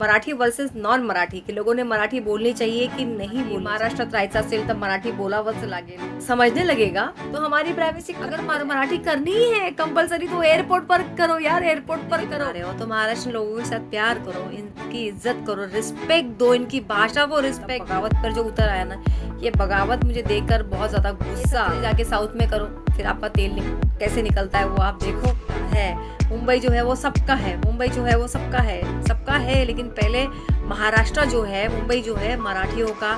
Marathi versus non Marathi की लोगों ने मराठी बोलनी चाहिए की नहीं बोलनी. महाराष्ट्रात राहायचं असेल तर मराठी बोलावंच लागेल. समझने लगेगा तो हमारी प्राइवेसी. अगर मराठी करनी ही है कंपलसरी तो एयरपोर्ट पर करो यार, एयरपोर्ट पर करो रहे हो तो महाराष्ट्र लोगों के साथ प्यार करो, इनकी इज्जत करो, रिस्पेक्ट दो, इनकी भाषा को रिस्पेक्ट. बगावत पर जो उतर आया ना, ये बगावत मुझे देखकर बहुत ज्यादा गुस्सा. जाके साउथ में करो, फिर आपका तेल कैसे निकलता है वो आप देखो. है मुंबई जो है वो सबका है, मुंबई जो है वो सबका है, सबका है. लेकिन पहले महाराष्ट्र जो है, मुंबई जो है मराठियों का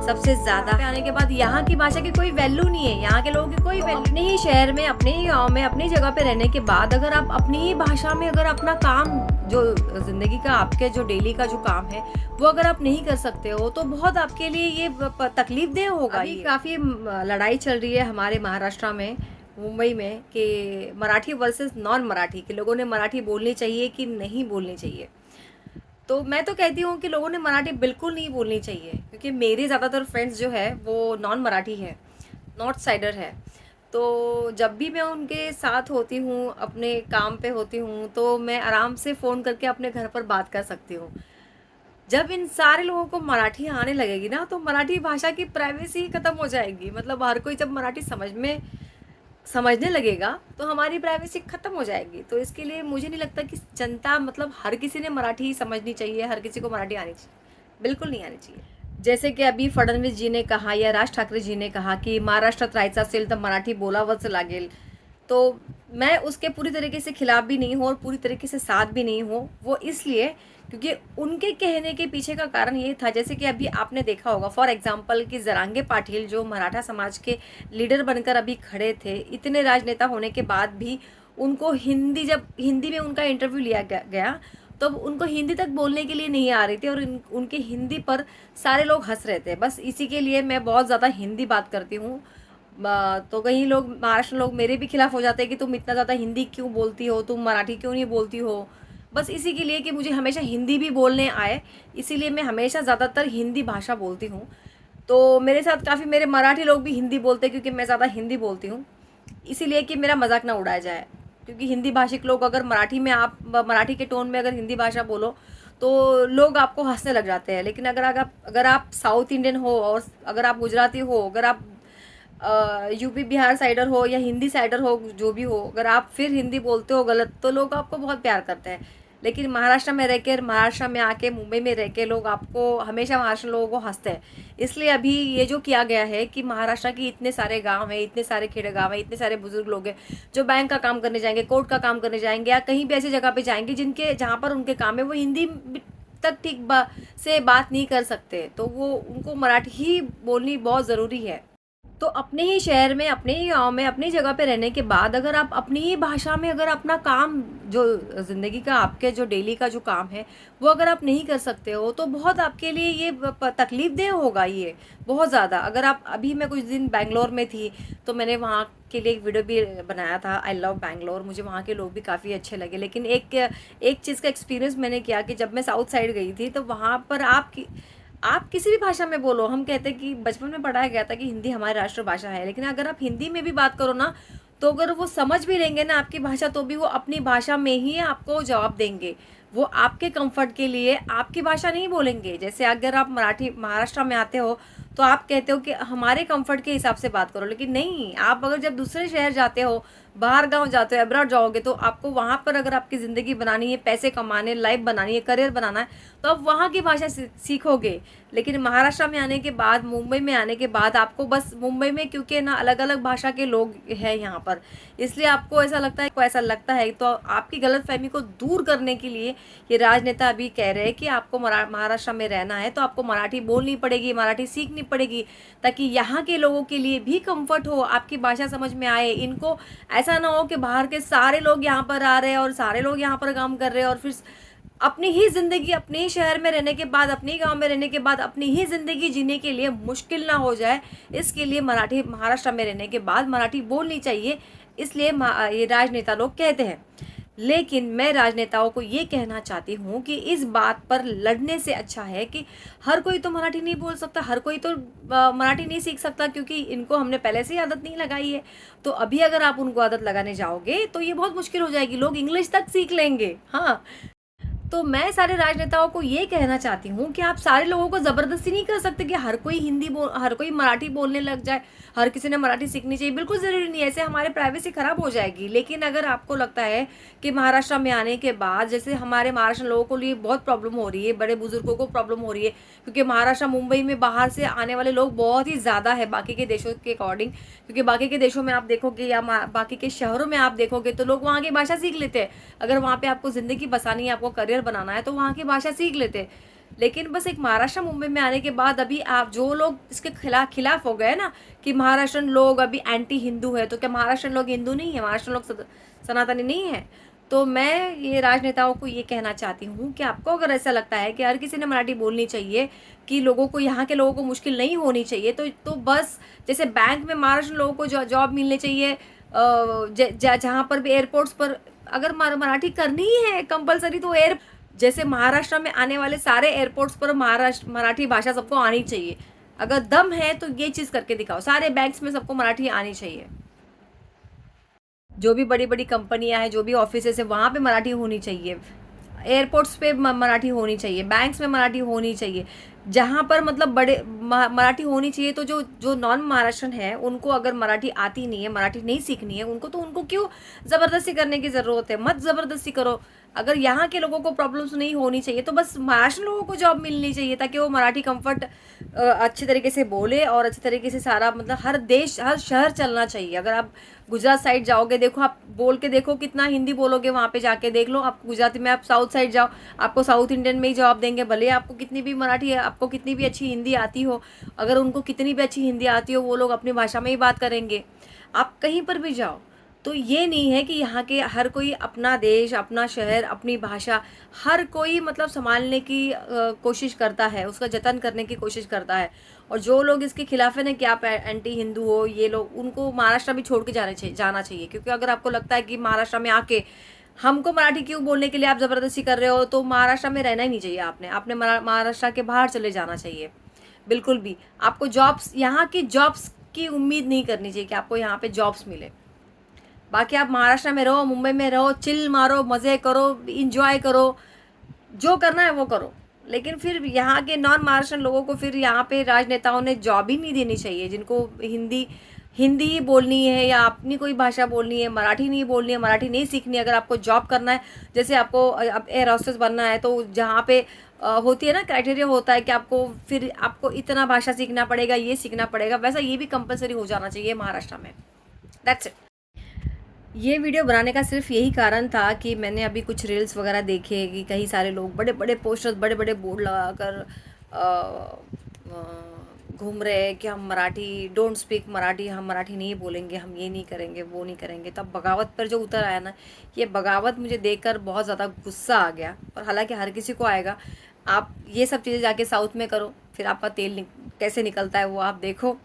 सबसे ज्यादा. आने के बाद यहाँ की भाषा की कोई वैल्यू नहीं है, यहाँ के लोगों की कोई वैल्यू. अपने ही शहर में, अपने ही गांव में, अपनी जगह पे रहने के बाद अगर आप अपनी ही भाषा में अगर अपना काम, जो जिंदगी का आपके जो डेली का जो काम है वो अगर आप नहीं कर सकते हो तो बहुत आपके लिए ये तकलीफ देह होगा. अभी काफी लड़ाई चल रही है हमारे महाराष्ट्र में, मुंबई में, कि मराठी वर्सेस नॉन मराठी के लोगों ने मराठी बोलनी चाहिए कि नहीं बोलनी चाहिए. तो मैं तो कहती हूँ कि लोगों ने मराठी बिल्कुल नहीं बोलनी चाहिए, क्योंकि मेरे ज़्यादातर फ्रेंड्स जो है वो नॉन मराठी है, नॉर्थ साइडर है. तो जब भी मैं उनके साथ होती हूँ, अपने काम पे होती हूँ, तो मैं आराम से फ़ोन करके अपने घर पर बात कर सकती हूँ. जब इन सारे लोगों को मराठी आने लगेगी ना तो मराठी भाषा की प्राइवेसी ख़त्म हो जाएगी. मतलब हर कोई जब मराठी समझने लगेगा तो हमारी प्राइवेसी खत्म हो जाएगी. तो इसके लिए मुझे नहीं लगता कि जनता, मतलब हर किसी ने मराठी समझनी चाहिए, हर किसी को मराठी आनी चाहिए, बिल्कुल नहीं आनी चाहिए. जैसे कि अभी फडणवीस जी ने कहा या राज ठाकरे जी ने कहा कि महाराष्ट्रात राहायचं असेल तर मराठी बोलावंच लागेल. तो मैं उसके पूरी तरीके से खिलाफ भी नहीं हूँ और पूरी तरीके से साथ भी नहीं हूँ. वो इसलिए क्योंकि उनके कहने के पीछे का कारण ये था, जैसे कि अभी आपने देखा होगा फॉर एग्जांपल कि जरांगे पाटिल जो मराठा समाज के लीडर बनकर अभी खड़े थे, इतने राजनेता होने के बाद भी उनको जब हिंदी में उनका इंटरव्यू लिया गया तो उनको हिंदी तक बोलने के लिए नहीं आ रही थी और उनके हिंदी पर सारे लोग हंस रहे थे. बस इसी के लिए मैं बहुत ज़्यादा हिंदी बात करती हूँ. तो कई लोग, महाराष्ट्र लोग मेरे भी खिलाफ हो जाते हैं कि तुम इतना ज़्यादा हिंदी क्यों बोलती हो, तुम मराठी क्यों नहीं बोलती हो. बस इसी के लिए कि मुझे हमेशा हिंदी भी बोलने आए, इसीलिए मैं हमेशा ज़्यादातर हिंदी भाषा बोलती हूँ. तो मेरे साथ काफ़ी मेरे मराठी लोग भी हिंदी बोलते हैं क्योंकि मैं ज़्यादा हिंदी बोलती हूँ, इसीलिए कि मेरा मजाक ना उड़ाया जाए. क्योंकि हिंदी भाषिक लोग अगर मराठी में, आप मराठी के टोन में अगर हिंदी भाषा बोलो तो लोग आपको हंसने लग जाते हैं. लेकिन अगर आप साउथ इंडियन हो और अगर आप गुजराती हो, अगर आप यूपी बिहार साइडर हो या हिंदी साइडर हो, जो भी हो, अगर आप फिर हिंदी बोलते हो गलत तो लोग आपको बहुत प्यार करते हैं. लेकिन महाराष्ट्र में रहकर, महाराष्ट्र में आके, मुंबई में रह के लोग आपको हमेशा महाराष्ट्र लोगों को हंसते हैं. इसलिए अभी ये जो किया गया है कि महाराष्ट्र की इतने सारे गांव हैं, इतने सारे खेड़े गांव हैं, इतने सारे बुजुर्ग लोग हैं जो बैंक का काम करने जाएंगे, कोर्ट का काम करने जाएंगे या कहीं भी ऐसी जगह पे जाएंगे जहाँ पर उनके काम है वो हिंदी तक ठीक से बात नहीं कर सकते, तो वो उनको मराठी ही बोलनी बहुत ज़रूरी है. तो अपने ही शहर में, अपने ही गांव में, अपनी जगह पे रहने के बाद अगर आप अपनी ही भाषा में अगर अपना काम, जो ज़िंदगी का आपके जो डेली का जो काम है वो अगर आप नहीं कर सकते हो तो बहुत आपके लिए ये तकलीफ देह होगा. ये बहुत ज़्यादा. अगर आप, अभी मैं कुछ दिन बैंगलोर में थी तो मैंने वहाँ के लिए एक वीडियो भी बनाया था, आई लव बैंगलोर. मुझे वहाँ के लोग भी काफ़ी अच्छे लगे. लेकिन एक चीज़ का एक्सपीरियंस मैंने किया कि जब मैं साउथ साइड गई थी तो वहाँ पर आप किसी भी भाषा में बोलो, हम कहते हैं कि बचपन में पढ़ाया गया था कि हिंदी हमारी राष्ट्रभाषा है, लेकिन अगर आप हिंदी में भी बात करो ना तो अगर वो समझ भी लेंगे ना आपकी भाषा तो भी वो अपनी भाषा में ही आपको जवाब देंगे. वो आपके कंफर्ट के लिए आपकी भाषा नहीं बोलेंगे. जैसे अगर आप मराठी महाराष्ट्र में आते हो तो आप कहते हो कि हमारे कंफर्ट के हिसाब से बात करो, लेकिन नहीं, आप अगर जब दूसरे शहर जाते हो, बाहर गांव जाते हो, अब्रॉड जाओगे तो आपको वहाँ पर अगर आपकी ज़िंदगी बनानी है, पैसे कमाने, लाइफ बनानी है, करियर बनाना है तो आप वहाँ की भाषा सीखोगे. लेकिन महाराष्ट्र में आने के बाद, मुंबई में आने के बाद आपको बस मुंबई में, क्योंकि ना अलग अलग भाषा के लोग हैं यहाँ पर, इसलिए आपको ऐसा लगता है तो आपकी गलतफहमी को दूर करने के लिए ये राजनेता अभी कह रहे हैं कि आपको महाराष्ट्र में रहना है तो आपको मराठी बोलनी पड़ेगी, मराठी सीखनी पड़ेगी, ताकि यहाँ के लोगों के लिए भी कंफर्ट हो, आपकी भाषा समझ में आए. इनको ऐसा ना हो कि बाहर के सारे लोग यहाँ पर आ रहे हैं और सारे लोग यहाँ पर काम कर रहे हैं और फिर अपनी ही ज़िंदगी, अपने ही शहर में रहने के बाद, अपने ही गाँव में रहने के बाद अपनी ही ज़िंदगी जीने के लिए मुश्किल ना हो जाए. इसके लिए महाराष्ट्र में रहने के बाद मराठी बोलनी चाहिए, इसलिए ये राजनेता लोग कहते हैं. लेकिन मैं राजनेताओं को ये कहना चाहती हूँ कि इस बात पर लड़ने से अच्छा है कि हर कोई तो मराठी नहीं बोल सकता, हर कोई तो मराठी नहीं सीख सकता, क्योंकि इनको हमने पहले से ही आदत नहीं लगाई है. तो अभी अगर आप उनको आदत लगाने जाओगे तो ये बहुत मुश्किल हो जाएगी, लोग इंग्लिश तक सीख लेंगे. हाँ, तो मैं सारे राजनेताओं को ये कहना चाहती हूँ कि आप सारे लोगों को ज़बरदस्ती नहीं कर सकते कि हर कोई मराठी बोलने लग जाए, हर किसी ने मराठी सीखनी चाहिए, बिल्कुल ज़रूरी नहीं है, ऐसे हमारे प्राइवेसी ख़राब हो जाएगी। लेकिन अगर आपको लगता है कि महाराष्ट्र में आने के बाद जैसे हमारे महाराष्ट्र लोगों को लिए बहुत प्रॉब्लम हो रही है, बड़े बुजुर्गों को प्रॉब्लम हो रही है, क्योंकि महाराष्ट्र मुंबई में बाहर से आने वाले लोग बहुत ही ज़्यादा है बाकी के देशों के अकॉर्डिंग, क्योंकि बाकी के देशों में आप देखोगे या बाकी के शहरों में आप देखोगे तो लोग वहाँ की भाषा सीख लेते हैं। अगर वहाँ पे आपको ज़िंदगी बसानी है, आपको करियर बनाना है तो वहाँ की भाषा सीख लेते हैं। लेकिन बस एक महाराष्ट्र मुंबई में आने के बाद अभी आप जो लोग इसके खिलाफ हो गए ना कि महाराष्ट्रन लोग अभी एंटी हिंदू है, तो क्या महाराष्ट्रन लोग हिंदू नहीं है, महाराष्ट्र लोग सनातनी नहीं है? तो मैं ये राजनेताओं को ये कहना चाहती हूँ कि आपको अगर ऐसा लगता है कि हर किसी ने मराठी बोलनी चाहिए, कि लोगों को यहाँ के लोगों को मुश्किल नहीं होनी चाहिए, तो बस जैसे बैंक में महाराष्ट्र लोगों को जॉब मिलनी चाहिए, जहाँ पर भी एयरपोर्ट्स पर अगर मराठी करनी ही है कंपलसरी, तो जैसे महाराष्ट्र में आने वाले सारे एयरपोर्ट्स पर मराठी भाषा सबको आनी चाहिए। अगर दम है तो ये चीज़ करके दिखाओ, सारे बैंक्स में सबको मराठी आनी चाहिए। जो भी बड़ी बड़ी कंपनियां हैं, जो भी ऑफिसेस है, वहाँ पे मराठी होनी चाहिए, एयरपोर्ट्स पे मराठी होनी चाहिए, बैंक्स में मराठी होनी चाहिए, जहाँ पर मतलब बड़े मराठी होनी चाहिए। तो जो नॉन महाराष्ट्रन है उनको अगर मराठी आती नहीं है, मराठी नहीं सीखनी है उनको क्यों ज़बरदस्ती करने की ज़रूरत है? मत ज़बरदस्ती करो। अगर यहाँ के लोगों को प्रॉब्लम्स नहीं होनी चाहिए तो बस महाराष्ट्र लोगों को जॉब मिलनी चाहिए, ताकि वो मराठी कंफर्ट अच्छे तरीके से बोले और अच्छे तरीके से सारा मतलब हर शहर चलना चाहिए। अगर आप गुजरात साइड जाओगे, देखो आप बोल के देखो कितना हिंदी बोलोगे, वहाँ पे जाके देख लो। आप गुजराती में आप साउथ साइड जाओ, आपको साउथ इंडियन में ही जॉब देंगे, भले आपको कितनी भी मराठी आपको कितनी भी अच्छी हिंदी आती हो, अगर उनको कितनी भी अच्छी हिंदी आती हो वो लोग अपनी भाषा में ही बात करेंगे। आप कहीं पर भी जाओ, तो ये नहीं है कि यहाँ के हर कोई अपना देश, अपना शहर, अपनी भाषा हर कोई मतलब संभालने की कोशिश करता है, उसका जतन करने की कोशिश करता है। और जो लोग इसके खिलाफ है ना कि आप एंटी हिंदू हो, ये लोग, उनको महाराष्ट्र भी छोड़ के जाना चाहिए। क्योंकि अगर आपको लगता है कि महाराष्ट्र में आके हमको मराठी क्यों बोलने के लिए आप ज़बरदस्ती कर रहे हो, तो महाराष्ट्र में रहना ही नहीं चाहिए। आपने महाराष्ट्र के बाहर चले जाना चाहिए। बिल्कुल भी आपको यहाँ की जॉब्स की उम्मीद नहीं करनी चाहिए कि आपको यहाँ पे जॉब्स मिले। बाकी आप महाराष्ट्र में रहो, मुंबई में रहो, चिल मारो, मज़े करो, इंजॉय करो, जो करना है वो करो। लेकिन फिर यहाँ के नॉन महाराष्ट्र लोगों को फिर यहाँ पे राजनेताओं ने जॉब ही नहीं देनी चाहिए, जिनको हिंदी ही बोलनी है या अपनी कोई भाषा बोलनी है, मराठी नहीं बोलनी है, मराठी नहीं सीखनी है। अगर आपको जॉब करना है, जैसे आपको एयर होस्टेस बनना है, तो जहाँ पे होती है ना क्राइटेरिया होता है कि आपको इतना भाषा सीखना पड़ेगा, ये सीखना पड़ेगा, वैसा ये भी कंपलसरी हो जाना चाहिए महाराष्ट्र में। That's it. ये वीडियो बनाने का सिर्फ यही कारण था कि मैंने अभी कुछ रील्स वगैरह देखे कि कई सारे लोग बड़े बड़े पोस्टर्स, बड़े बड़े बोर्ड लगाकर घूम रहे हैं कि हम मराठी, डोंट स्पीक मराठी, हम मराठी नहीं बोलेंगे, हम ये नहीं करेंगे, वो नहीं करेंगे। तब बगावत पर जो उतर आया ना, ये बगावत मुझे देखकर बहुत ज़्यादा गुस्सा आ गया। और हालांकि हर किसी को आएगा। आप ये सब चीज़ें जाके साउथ में करो, फिर आपका तेल कैसे निकलता है वो आप देखो।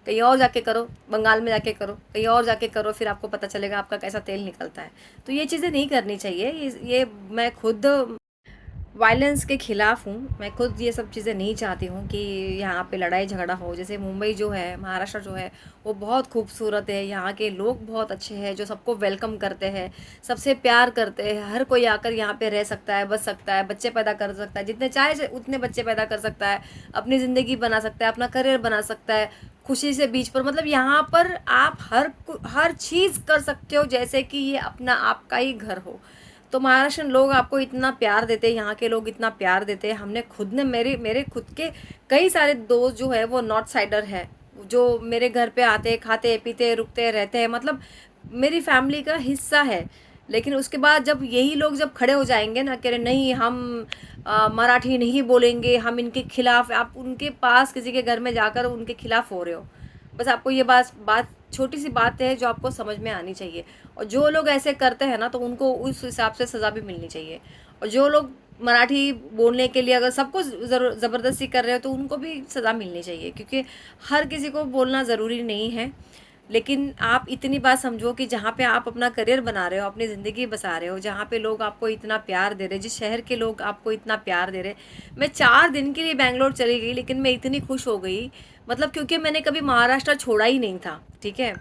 कहीं और जाके करो, बंगाल में जाके करो, कहीं और जाके करो, फिर आपको पता चलेगा आपका कैसा तेल निकलता है। तो ये चीज़ें नहीं करनी चाहिए। ये मैं खुद वायलेंस के ख़िलाफ़ हूँ। मैं खुद ये सब चीज़ें नहीं चाहती हूँ कि यहाँ पे लड़ाई झगड़ा हो। जैसे मुंबई जो है, महाराष्ट्र जो है, वो बहुत खूबसूरत है, यहाँ के लोग बहुत अच्छे हैं, जो सबको वेलकम करते हैं, सबसे प्यार करते हैं। हर कोई आकर यहाँ पे रह सकता है, बस सकता है, बच्चे पैदा कर सकता है, जितने चाहे उतने बच्चे पैदा कर सकता है, अपनी ज़िंदगी बना सकता है, अपना करियर बना सकता है खुशी से बीच पर। मतलब यहाँ पर आप हर चीज़ कर सकते हो, जैसे कि ये अपना आपका ही घर हो। तो महाराष्ट्र लोग आपको इतना प्यार देते हैं, यहाँ के लोग इतना प्यार देते हैं। हमने खुद ने मेरे खुद के कई सारे दोस्त जो है वो नॉर्थ साइडर है, जो मेरे घर पे आते, खाते पीते, रुकते रहते हैं, मतलब मेरी फैमिली का हिस्सा है। लेकिन उसके बाद जब यही लोग जब खड़े हो जाएंगे ना, कह रहे नहीं हम मराठी नहीं बोलेंगे, हम इनके खिलाफ, आप उनके पास किसी के घर में जाकर उनके खिलाफ हो रहे हो। बस आपको ये बात छोटी सी बात है जो आपको समझ में आनी चाहिए। और जो लोग ऐसे करते हैं ना, तो उनको उस हिसाब से सज़ा भी मिलनी चाहिए। और जो लोग मराठी बोलने के लिए अगर सबको ज़बरदस्ती कर रहे हो, तो उनको भी सज़ा मिलनी चाहिए। क्योंकि हर किसी को बोलना ज़रूरी नहीं है। लेकिन आप इतनी बात समझो कि जहाँ पे आप अपना करियर बना रहे हो, अपनी ज़िंदगी बसा रहे हो, जहाँ पे लोग आपको इतना प्यार दे रहे, जिस शहर के लोग आपको इतना प्यार दे रहे। मैं 4 दिन के लिए बैंगलोर चली गई, लेकिन मैं इतनी खुश हो गई, मतलब क्योंकि मैंने कभी महाराष्ट्र छोड़ा ही नहीं था। ठीक है,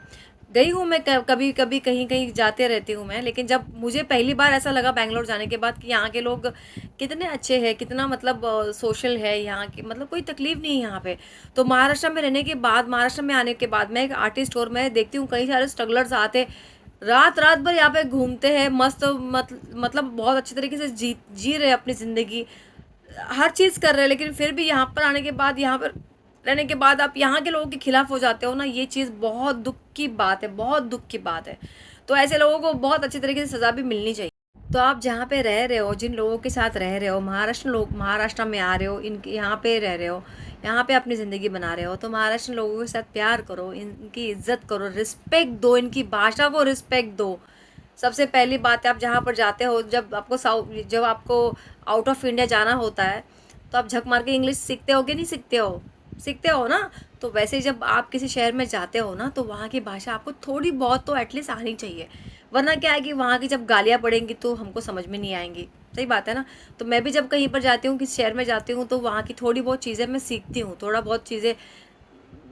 गई हूँ मैं, कभी कभी कहीं कहीं जाते रहती हूँ मैं, लेकिन जब मुझे पहली बार ऐसा लगा बैंगलोर जाने के बाद कि यहाँ के लोग कितने अच्छे हैं, कितना मतलब सोशल है यहाँ की, मतलब कोई तकलीफ नहीं है यहाँ पे। तो महाराष्ट्र में रहने के बाद, महाराष्ट्र में आने के बाद मैं एक आर्टिस्ट, और मैं देखती हूँ कई सारे स्ट्रगलर्स आते, रात रात भर यहाँ पे घूमते हैं, मस्त मतलब बहुत अच्छी तरीके से जी रहे अपनी ज़िंदगी, हर चीज़ कर रहे हैं, लेकिन फिर भी यहाँ पर आने के बाद, यहाँ पर रहने के बाद आप यहाँ के लोगों के खिलाफ हो जाते हो ना, ये चीज़ बहुत दुख की बात है, बहुत दुख की बात है। तो ऐसे लोगों को बहुत अच्छी तरीके से सज़ा भी मिलनी चाहिए। तो आप जहाँ पे रह रहे हो, जिन लोगों के साथ रह रहे हो, महाराष्ट्र में आ रहे हो, इनके यहाँ पे रह रहे हो, यहाँ पे अपनी ज़िंदगी बना रहे हो, तो महाराष्ट्र लोगों के साथ प्यार करो, इनकी इज्जत करो, रिस्पेक्ट दो, इनकी भाषा को रिस्पेक्ट दो। सबसे पहली बात है, आप जहाँ पर जाते हो, जब आपको आउट ऑफ इंडिया जाना होता है, तो आप झक मार के इंग्लिश सीखते हो कि नहीं सीखते हो? सीखते हो ना। तो वैसे ही जब आप किसी शहर में जाते हो ना, तो वहाँ की भाषा आपको थोड़ी बहुत तो एटलीस्ट आनी चाहिए, वरना क्या है कि वहाँ की जब गालियाँ पड़ेंगी तो हमको समझ में नहीं आएंगी। सही बात है ना। तो मैं भी जब कहीं पर जाती हूँ, किसी शहर में जाती हूँ, तो वहाँ की थोड़ी बहुत चीज़ें मैं सीखती हूँ, थोड़ा बहुत चीज़ें।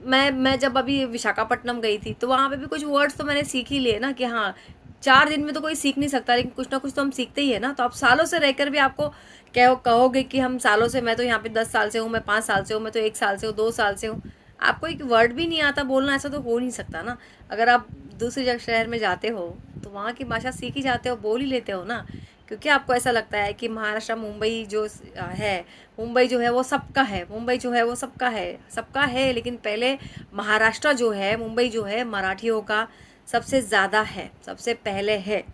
मैं जब अभी विशाखापट्टनम गई थी, तो वहाँ पे भी कुछ वर्ड्स तो मैंने सीख ही लिए ना, कि हाँ, 4 दिन में तो कोई सीख नहीं सकता, लेकिन कुछ ना कुछ तो हम सीखते ही है ना। तो आप सालों से रहकर भी आपको कहोगे कि हम सालों से, मैं तो यहाँ पे 10 साल से हूँ, मैं 5 साल से हूँ, मैं तो 1 साल से हूँ, 2 साल से हूँ, आपको एक वर्ड भी नहीं आता बोलना, ऐसा तो हो नहीं सकता ना। अगर आप दूसरी जगह शहर में जाते हो, तो वहाँ की भाषा सीख ही जाते हो, बोल ही लेते हो ना, क्योंकि आपको ऐसा लगता है कि महाराष्ट्र, मुंबई जो है, मुंबई जो है वो सबका है, मुंबई जो है वो सबका है, लेकिन पहले महाराष्ट्र जो है, मुंबई जो है, मराठियों का सबसे ज़्यादा है, सबसे पहले है।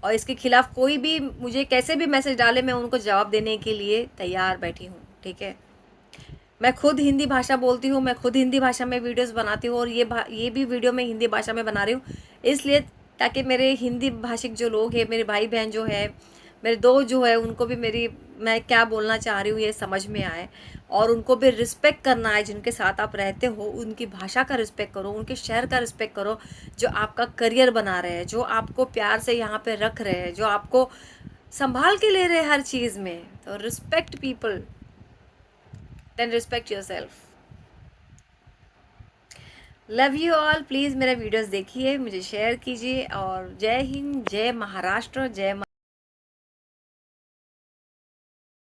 और इसके खिलाफ कोई भी मुझे कैसे भी मैसेज डाले, मैं उनको जवाब देने के लिए तैयार बैठी हूँ, ठीक है। मैं खुद हिंदी भाषा बोलती हूँ, मैं खुद हिंदी भाषा में वीडियोस बनाती हूँ, और ये भी वीडियो मैं हिंदी भाषा में बना रही हूँ, इसलिए ताकि मेरे हिंदी भाषिक जो लोग हैं, मेरे भाई बहन जो है, मेरे दोस्त जो है, उनको भी मैं क्या बोलना चाह रही हूँ ये समझ में आए, और उनको भी रिस्पेक्ट करना है। जिनके साथ आप रहते हो, उनकी भाषा का रिस्पेक्ट करो, उनके शहर का रिस्पेक्ट करो, जो आपका करियर बना रहे हैं, जो आपको प्यार से यहाँ पे रख रहे हैं, जो आपको संभाल के ले रहे हैं हर चीज़ में। तो respect people, then respect yourself. Love you all. Please मेरा वीडियोस देखिए, मुझे शेयर कीजिए, और जय हिंद, जय महाराष्ट्र, जय